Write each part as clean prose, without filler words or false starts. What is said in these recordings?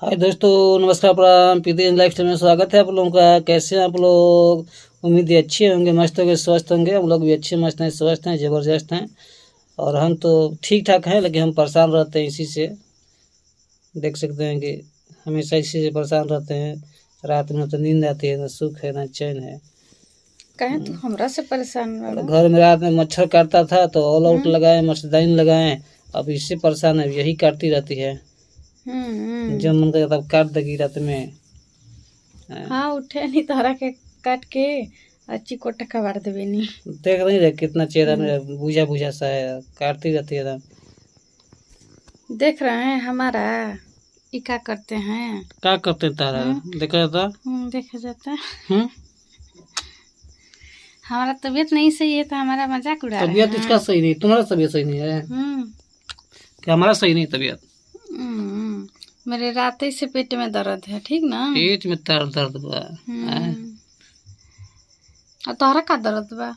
हाय दोस्तों, नमस्कार, प्रणाम। प्रीति लाइफस्टाइल में स्वागत है आप लोगों का। कैसे हैं आप लोग? उम्मीद है अच्छे होंगे, मस्त होंगे, स्वस्थ होंगे। हम लोग भी अच्छे, मस्त हैं, स्वस्थ हैं, ज़बरदस्त हैं। और हम तो ठीक ठाक हैं, लेकिन हम परेशान रहते हैं इसी से। देख सकते हैं कि हमेशा इसी से परेशान रहते हैं। रात में तो नींद आती है, ना सुख है, ना चैन है। कहे तो हमरा से परेशान और वाला। घर में रात में मच्छर काटता था तो ऑल आउट लगाए, मच्छरदानी लगाए। अब इससे परेशान है, यही काटती रहती है। जब मन करे तब काट देगी रात में। हाँ, उठे नहीं तोहरा के काट के अच्छी कोटा कबाड़ देवे नहीं। देख नहीं रहे कितना चेहरा मेरा बुझा बुझा सा है, काटती रहती है एकदम। देख रहे हैं हमारा ई क्या करते हैं। क्या करते हैं तारा? देखा जाता। देखा जाता है। हमारा तबीयत नहीं सही है तो हमारा मजाक उड़ा रहे हैं। तबीयत इसका सही नहीं, तुम्हारा तबीयत सही नहीं है क्या? हमारा सही नहीं तबीयत। मेरे रात ही से पेट में दर्द है, ठीक ना? पेट में दर्द बा। और तोहरा का दर्द बा?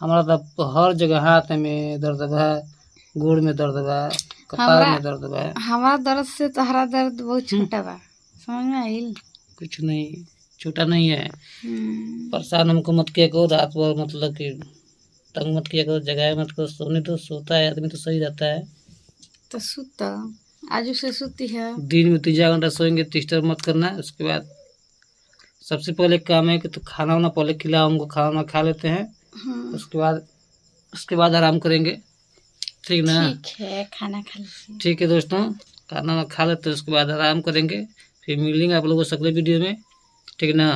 हमारा तो हर जगह, हाथ में दर्द बा, गोड़ में दर्द बा, कपार में दर्द बा। हमारा दर्द से तोहरा दर्द बहुत छोटा बा, समझ में आइल? कुछ नहीं, छोटा नहीं है। परेशान हमको मत किया करो रात भर, मतलब कि तंग मत किया करो, जगाए मत करो। सोने तो सोता है आदमी तो सही रहता है। तो सुता आज से सूती है। दिन में 3 घंटा सोएंगे, डिस्टर्ब मत करना। उसके बाद सबसे पहले काम है कि तो खाना वाना पहले खिलाओ हमको, खाना वाना खा लेते हैं। उसके बाद आराम करेंगे, ठीक ना? ठीक है, खाना खा लीजिए। ठीक है दोस्तों, खाना वाना खा लेते हैं, उसके बाद आराम करेंगे। फिर मिलेंगे आप लोगों को अगले वीडियो में, ठीक ना?